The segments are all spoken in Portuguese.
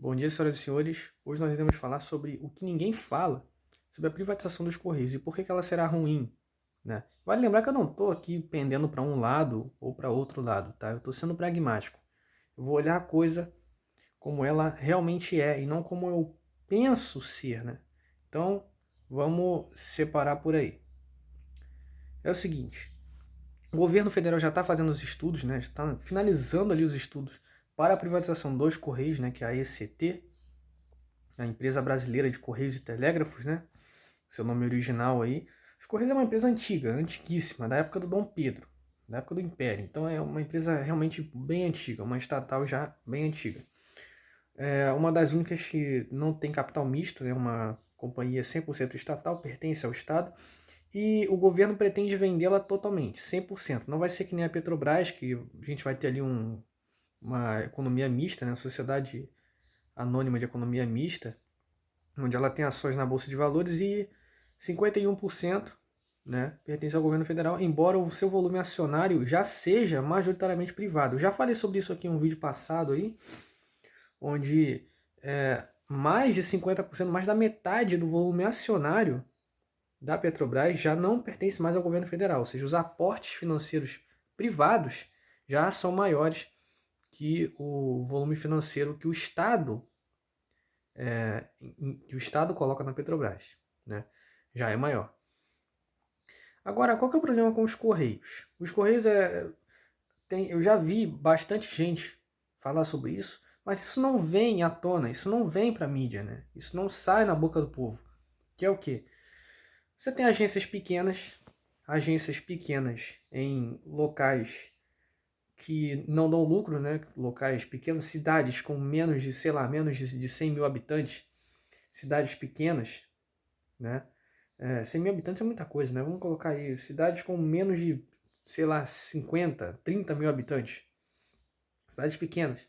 Bom dia, senhoras e senhores. Hoje nós iremos falar sobre o que ninguém fala sobre a privatização dos Correios e por que ela será ruim, né? Vale lembrar que eu não estou aqui pendendo para um lado ou para outro lado, tá? Eu estou sendo pragmático. Eu vou olhar a coisa como ela realmente é e não como eu penso ser, né? Então, vamos separar por aí. É o seguinte, o governo federal já está fazendo os estudos, né? Já está finalizando ali os estudos para a privatização dos Correios, né? Que é a ECT, a Empresa Brasileira de Correios e Telégrafos, né? Seu nome original aí. Os Correios é uma empresa antiga, antiguíssima, da época do Dom Pedro, da época do Império. Então é uma empresa realmente bem antiga, uma estatal já bem antiga. É uma das únicas que não tem capital misto, é uma companhia 100% estatal, pertence ao Estado, e o governo pretende vendê-la totalmente, 100%. Não vai ser que nem a Petrobras, que a gente vai ter ali uma economia mista, né? Uma sociedade anônima de economia mista, onde ela tem ações na Bolsa de Valores e 51%, né, pertence ao governo federal, embora o seu volume acionário já seja majoritariamente privado. Eu já falei sobre isso aqui em um vídeo passado aí, onde mais de 50%, mais da metade do volume acionário da Petrobras já não pertence mais ao governo federal, ou seja, os aportes financeiros privados já são maiores que o volume financeiro que o Estado coloca na Petrobras, né? Já é maior. Agora, qual que é o problema com os Correios? Os Correios eu já vi bastante gente falar sobre isso, mas isso não vem à tona, isso não vem para a mídia, né? Isso não sai na boca do povo. Que é o quê? Você tem agências pequenas em locais que não dão lucro, né? Locais pequenos, cidades com menos de, sei lá, menos de 100 mil habitantes, cidades pequenas, né? 100 mil habitantes é muita coisa, né? Vamos colocar aí cidades com menos de, sei lá, 50, 30 mil habitantes. Cidades pequenas.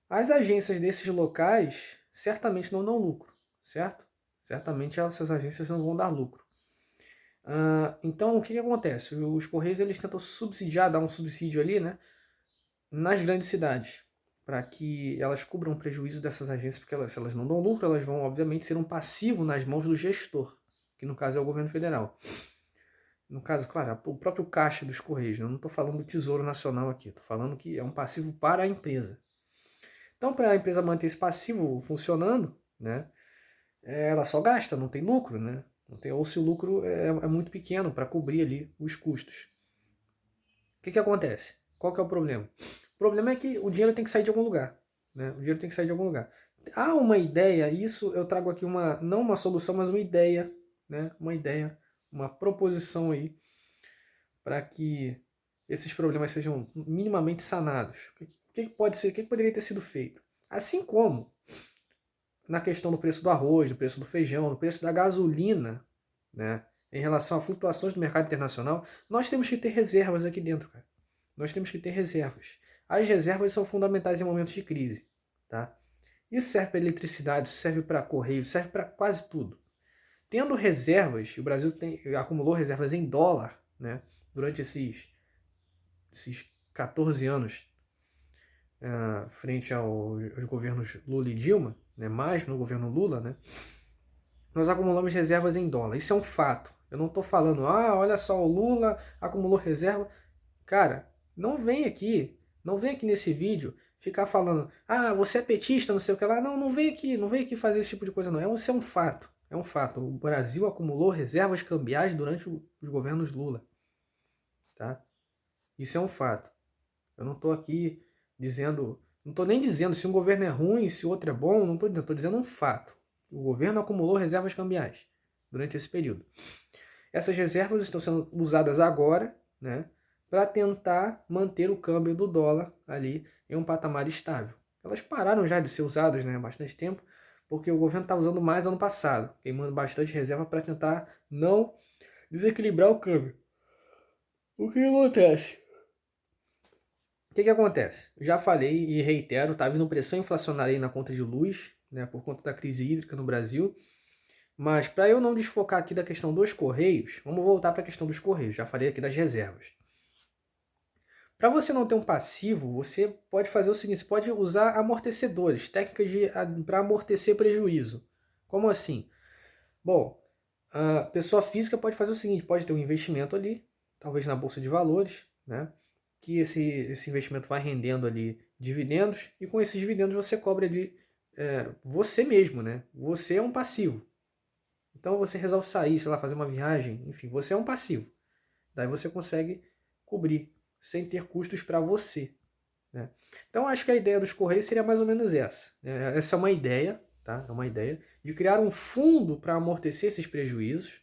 As agências desses locais certamente não dão lucro, certo? Certamente essas agências não vão dar lucro. Então, o que acontece? Os Correios eles tentam subsidiar, dar um subsídio ali, né? Nas grandes cidades, para que elas cubram o prejuízo dessas agências, porque se elas não dão lucro, elas vão, obviamente, ser um passivo nas mãos do gestor, que no caso é o governo federal. No caso, claro, o próprio caixa dos Correios, né? Eu não estou falando do Tesouro Nacional aqui, estou falando que é um passivo para a empresa. Então, para a empresa manter esse passivo funcionando, né, ela só gasta, não tem lucro, né? Não tem, ou se o lucro é muito pequeno para cobrir ali os custos. O que acontece? Qual que é o problema? O problema é que o dinheiro tem que sair de algum lugar. Né? O dinheiro tem que sair de algum lugar. Há uma ideia, isso eu trago aqui não uma solução, mas uma ideia, né? Uma proposição aí para que esses problemas sejam minimamente sanados. O que poderia ter sido feito? Assim como na questão do preço do arroz, do preço do feijão, do preço da gasolina, né? Em relação a flutuações do mercado internacional, nós temos que ter reservas aqui dentro, cara. Nós temos que ter reservas. As reservas são fundamentais em momentos de crise, tá? Isso serve para eletricidade, isso serve para correio, isso serve para quase tudo. Tendo reservas, o Brasil acumulou reservas em dólar, né? Durante esses 14 anos, frente aos governos Lula e Dilma, né? Mais no governo Lula, né? Nós acumulamos reservas em dólar. Isso é um fato. Eu não estou falando, olha só, o Lula acumulou reserva. Cara, não vem aqui nesse vídeo ficar falando, você é petista, não sei o que lá. Não, não vem aqui fazer esse tipo de coisa não. Isso é um fato. É um fato. O Brasil acumulou reservas cambiais durante os governos Lula, tá? Isso é um fato. Eu não estou aqui dizendo, não estou nem dizendo se um governo é ruim, se o outro é bom, não estou dizendo um fato. O governo acumulou reservas cambiais durante esse período. Essas reservas estão sendo usadas agora, né, para tentar manter o câmbio do dólar ali em um patamar estável. Elas pararam já de ser usadas, né, há bastante tempo, porque o governo estava usando mais ano passado, queimando bastante reserva para tentar não desequilibrar o câmbio. O que acontece? O que acontece? Já falei e reitero, está vindo pressão inflacionária aí na conta de luz, né, por conta da crise hídrica no Brasil. Mas para eu não desfocar aqui da questão dos Correios, vamos voltar para a questão dos Correios. Já falei aqui das reservas. Para você não ter um passivo, você pode fazer o seguinte, você pode usar amortecedores, técnicas para amortecer prejuízo. Como assim? Bom, a pessoa física pode fazer o seguinte, pode ter um investimento ali, talvez na bolsa de valores, né? Que esse investimento vai rendendo ali dividendos, e com esses dividendos você cobre ali você mesmo, né? Você é um passivo. Então você resolve sair, sei lá, fazer uma viagem, enfim, você é um passivo. Daí você consegue cobrir sem ter custos para você, né? Então acho que a ideia dos Correios seria mais ou menos essa. Essa é uma ideia, tá? É uma ideia de criar um fundo para amortecer esses prejuízos,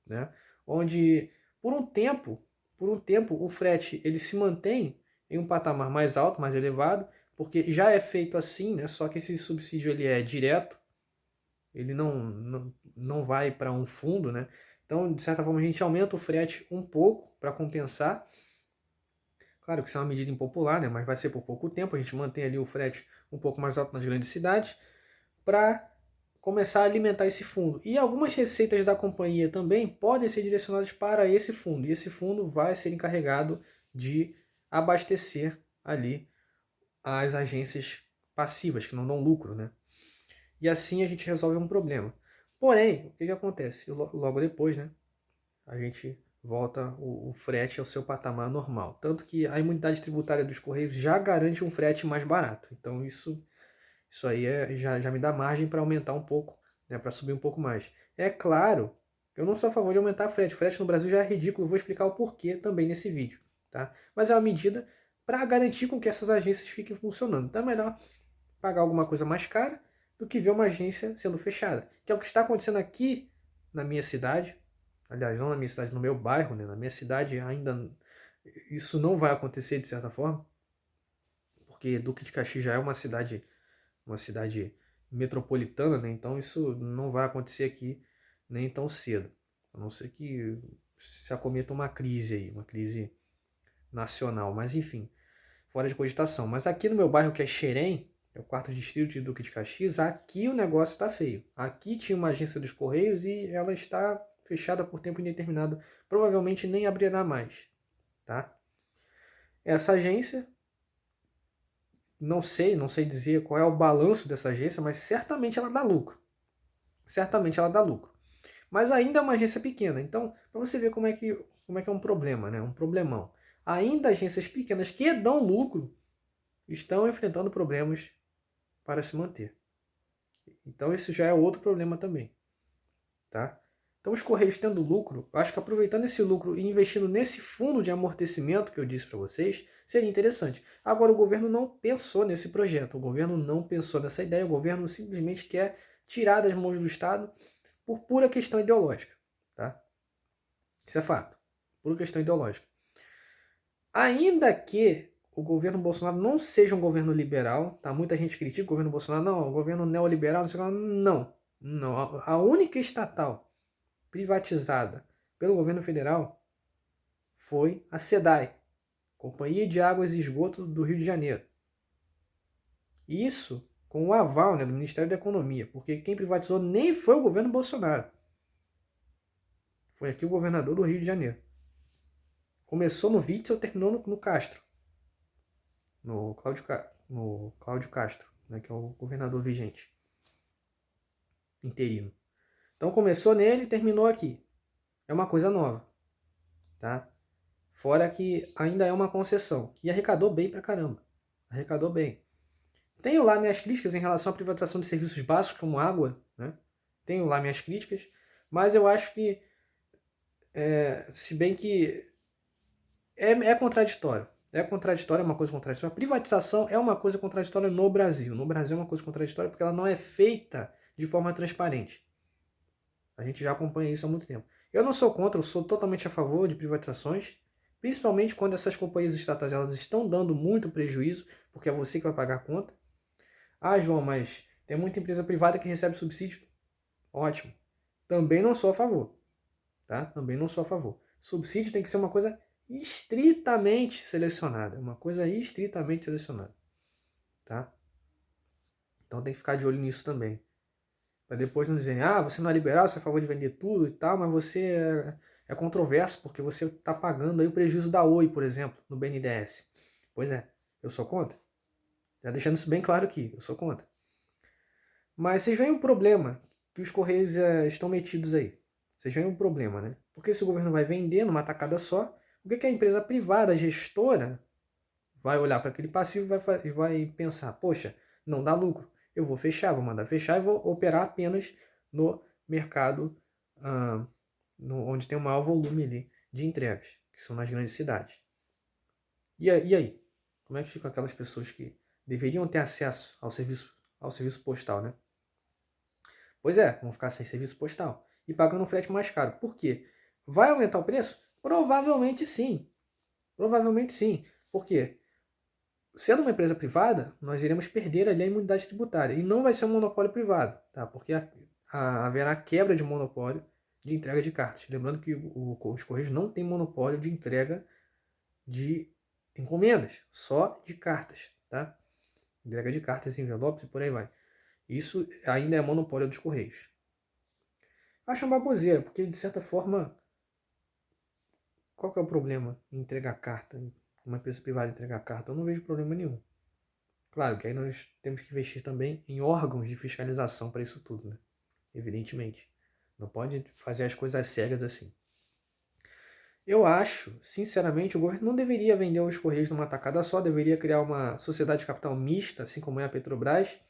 né? Onde por um tempo o frete ele se mantém em um patamar mais alto, mais elevado, porque já é feito assim, né? Só que esse subsídio ele é direto, ele não vai para um fundo, né? Então, de certa forma, a gente aumenta o frete um pouco para compensar. Claro que isso é uma medida impopular, né? Mas vai ser por pouco tempo. A gente mantém ali o frete um pouco mais alto nas grandes cidades para começar a alimentar esse fundo. E algumas receitas da companhia também podem ser direcionadas para esse fundo. E esse fundo vai ser encarregado de abastecer ali as agências passivas, que não dão lucro, né? E assim a gente resolve um problema. Porém, o que acontece? Logo depois, né? A gente volta o frete ao seu patamar normal. Tanto que a imunidade tributária dos Correios já garante um frete mais barato. Então isso aí já me dá margem para aumentar um pouco, né, para subir um pouco mais. É claro, eu não sou a favor de aumentar frete. O frete no Brasil já é ridículo, vou explicar o porquê também nesse vídeo. Tá? Mas é uma medida para garantir com que essas agências fiquem funcionando. Então é melhor pagar alguma coisa mais cara do que ver uma agência sendo fechada. Que é o que está acontecendo aqui na minha cidade. Aliás, não na minha cidade, no meu bairro, né? Na minha cidade ainda isso não vai acontecer de certa forma, porque Duque de Caxias já é uma cidade metropolitana, né? Então isso não vai acontecer aqui nem tão cedo. A não ser que se acometa uma crise aí, uma crise nacional. Mas enfim, fora de cogitação. Mas aqui no meu bairro, que é Xerém, é o quarto distrito de Duque de Caxias, aqui o negócio está feio. Aqui tinha uma agência dos Correios e ela está fechada por tempo indeterminado. Provavelmente nem abrirá mais, tá? Essa agência, não sei dizer qual é o balanço dessa agência, mas certamente ela dá lucro. Certamente ela dá lucro. Mas ainda é uma agência pequena. Então, para você ver como é que é um problema, né? Um problemão. Ainda agências pequenas que dão lucro estão enfrentando problemas para se manter. Então isso já é outro problema também, tá? Então os Correios tendo lucro, eu acho que aproveitando esse lucro e investindo nesse fundo de amortecimento que eu disse para vocês, seria interessante. Agora o governo não pensou nesse projeto, o governo não pensou nessa ideia, o governo simplesmente quer tirar das mãos do Estado por pura questão ideológica, tá? Isso é fato, pura questão ideológica. Ainda que o governo Bolsonaro não seja um governo liberal, tá? Muita gente critica o governo Bolsonaro, não, o governo neoliberal, não sei o que lá. Não, não. A única estatal privatizada pelo governo federal foi a SEDAI, Companhia de Águas e Esgoto do Rio de Janeiro. Isso com o aval, né, do Ministério da Economia, porque quem privatizou nem foi o governo Bolsonaro. Foi aqui o governador do Rio de Janeiro. Começou no Witzel, terminou no Castro. No Cláudio Castro, né, que é o governador vigente, interino. Então começou nele e terminou aqui. É uma coisa nova, tá? Fora que ainda é uma concessão. E arrecadou bem pra caramba. Arrecadou bem. Tenho lá minhas críticas em relação à privatização de serviços básicos como água, né? Tenho lá minhas críticas, mas eu acho que, se bem que é contraditório. É contraditório, é uma coisa contraditória. A privatização é uma coisa contraditória no Brasil. No Brasil é uma coisa contraditória porque ela não é feita de forma transparente. A gente já acompanha isso há muito tempo. Eu não sou contra, eu sou totalmente a favor de privatizações, principalmente quando essas companhias estatais elas estão dando muito prejuízo, porque é você que vai pagar a conta. Ah, João, mas tem muita empresa privada que recebe subsídio. Ótimo. Também não sou a favor, tá? Também não sou a favor. Subsídio tem que ser uma coisa estritamente selecionada, uma coisa estritamente selecionada, tá? Então tem que ficar de olho nisso também. Para depois não dizerem, ah, você não é liberal, você é a favor de vender tudo e tal, mas você É controverso porque você está pagando aí o prejuízo da Oi, por exemplo, no BNDES. Pois é, eu sou contra. Já deixando isso bem claro aqui, eu sou contra. Mas vocês veem o problema que os Correios estão metidos aí. Vocês veem o problema, né? Porque se o governo vai vender numa tacada só, o que a empresa privada, a gestora, vai olhar para aquele passivo e vai pensar, poxa, não dá lucro, eu vou fechar, vou mandar fechar e vou operar apenas no mercado onde tem o maior volume ali de entregas, que são nas grandes cidades. E aí? Como é que ficam aquelas pessoas que deveriam ter acesso ao serviço postal, né? Pois é, vão ficar sem serviço postal e pagando um frete mais caro. Por quê? Vai aumentar o preço? Provavelmente sim. Provavelmente sim. Por quê? Sendo uma empresa privada, nós iremos perder ali a imunidade tributária. E não vai ser um monopólio privado, tá? Porque haverá quebra de monopólio de entrega de cartas. Lembrando que os Correios não têm monopólio de entrega de encomendas, só de cartas, tá? Entrega de cartas, envelopes e por aí vai. Isso ainda é monopólio dos Correios. Acho uma baboseira, porque de certa forma, qual que é o problema em entregar carta? Uma empresa privada entregar carta? Eu não vejo problema nenhum. Claro que aí nós temos que investir também em órgãos de fiscalização para isso tudo, né? Evidentemente. Não pode fazer as coisas às cegas assim. Eu acho, sinceramente, o governo não deveria vender os Correios numa tacada só, deveria criar uma sociedade de capital mista, assim como é a Petrobras,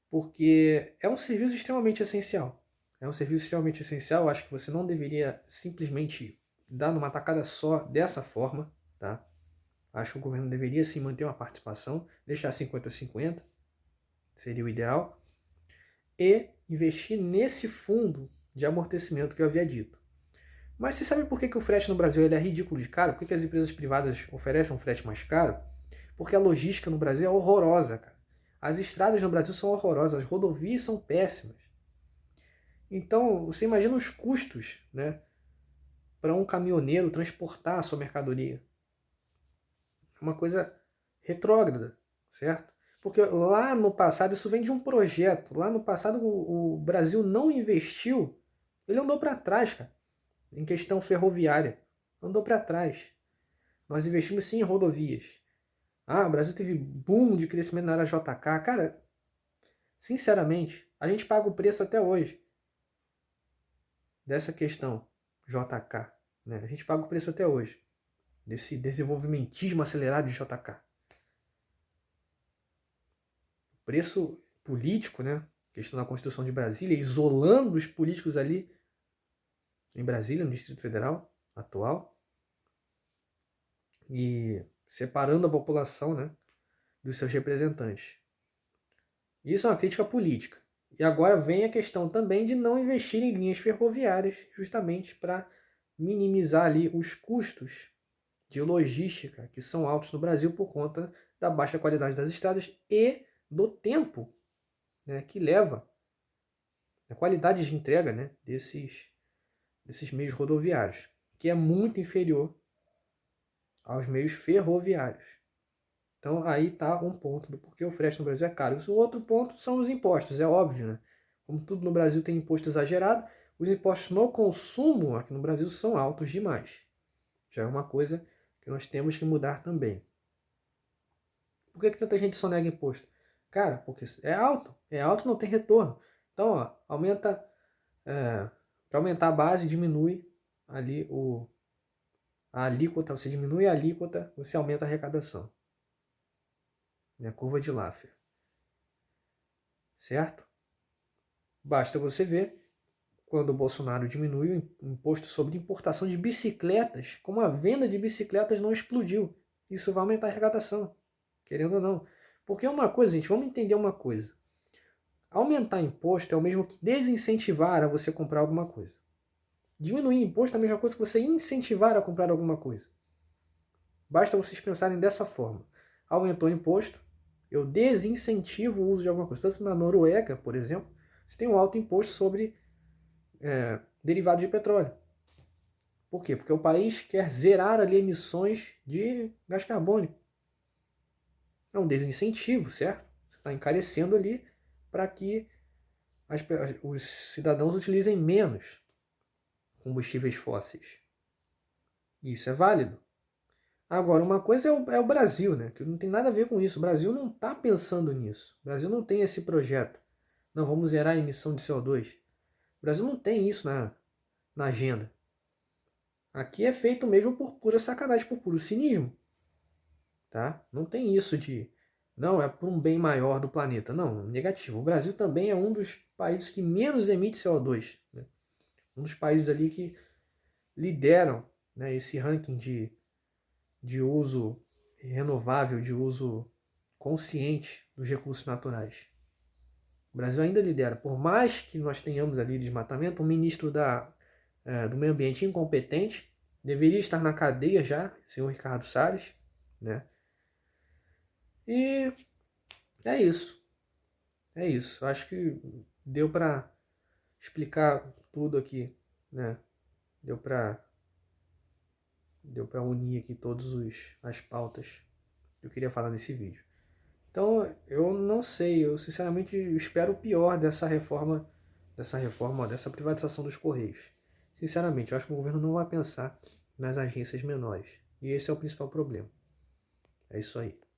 porque é um serviço extremamente essencial. É um serviço extremamente essencial, eu acho que você não deveria simplesmente dar numa tacada só dessa forma, tá? Acho que o governo deveria sim manter uma participação, deixar 50-50, seria o ideal, e investir nesse fundo de amortecimento que eu havia dito. Mas você sabe por que o frete no Brasil ele é ridículo de caro? Por que as empresas privadas oferecem um frete mais caro? Porque a logística no Brasil é horrorosa, cara. As estradas no Brasil são horrorosas, as rodovias são péssimas. Então, você imagina os custos, né, para um caminhoneiro transportar a sua mercadoria. É uma coisa retrógrada, certo? Porque lá no passado, isso vem de um projeto. Lá no passado, o Brasil não investiu, ele andou para trás, cara, em questão ferroviária. Andou para trás. Nós investimos sim em rodovias. Ah, o Brasil teve boom de crescimento na área JK. Cara, sinceramente, a gente paga o preço até hoje dessa questão JK. Né? A gente paga o preço até hoje desse desenvolvimentismo acelerado de JK. Preço político, né? Questão da Constituição de Brasília, isolando os políticos ali em Brasília, no Distrito Federal atual, e separando a população, né, dos seus representantes. Isso é uma crítica política. E agora vem a questão também de não investir em linhas ferroviárias, justamente para minimizar ali os custos de logística que são altos no Brasil por conta da baixa qualidade das estradas e do tempo, né, que leva a qualidade de entrega, né, desses meios rodoviários, que é muito inferior aos meios ferroviários. Então aí está um ponto do porquê o frete no Brasil é caro. O outro ponto são os impostos, é óbvio, né? Como tudo no Brasil tem imposto exagerado, os impostos no consumo aqui no Brasil são altos demais. Já é uma coisa que nós temos que mudar também. Por que tanta gente só nega imposto? Cara, porque é alto não tem retorno. Então, ó, para aumentar a base, diminui ali a alíquota, você diminui a alíquota, você aumenta a arrecadação. Né? Curva de Laffer. Certo? Basta você ver quando o Bolsonaro diminui o imposto sobre importação de bicicletas, como a venda de bicicletas não explodiu. Isso vai aumentar a arrecadação, querendo ou não. Porque uma coisa, gente, vamos entender uma coisa. Aumentar imposto é o mesmo que desincentivar a você comprar alguma coisa. Diminuir imposto é a mesma coisa que você incentivar a comprar alguma coisa. Basta vocês pensarem dessa forma. Aumentou o imposto, eu desincentivo o uso de alguma coisa. Tanto na Noruega, por exemplo, você tem um alto imposto sobre derivados de petróleo. Por quê? Porque o país quer zerar ali emissões de gás carbônico. É um desincentivo, certo? Você está encarecendo ali para que os cidadãos utilizem menos. combustíveis fósseis. Isso é válido. Agora, uma coisa é o Brasil, né? Que não tem nada a ver com isso. O Brasil não está pensando nisso. O Brasil não tem esse projeto. Não, vamos zerar a emissão de CO2. O Brasil não tem isso na agenda. Aqui é feito mesmo por pura sacanagem, por puro cinismo. Tá? Não tem isso de, não, é por um bem maior do planeta. Não, negativo. O Brasil também é um dos países que menos emite CO2. Né? Um dos países ali que lideram, né, esse ranking de uso renovável, de uso consciente dos recursos naturais. O Brasil ainda lidera. Por mais que nós tenhamos ali desmatamento, o ministro do Meio Ambiente incompetente deveria estar na cadeia já, senhor Ricardo Salles, né? E é isso. É isso. Acho que deu para explicar tudo aqui, né? Deu para unir aqui todas as pautas que eu queria falar nesse vídeo. Então, eu não sei, eu sinceramente espero o pior dessa privatização dos Correios. Sinceramente, eu acho que o governo não vai pensar nas agências menores. E esse é o principal problema. É isso aí.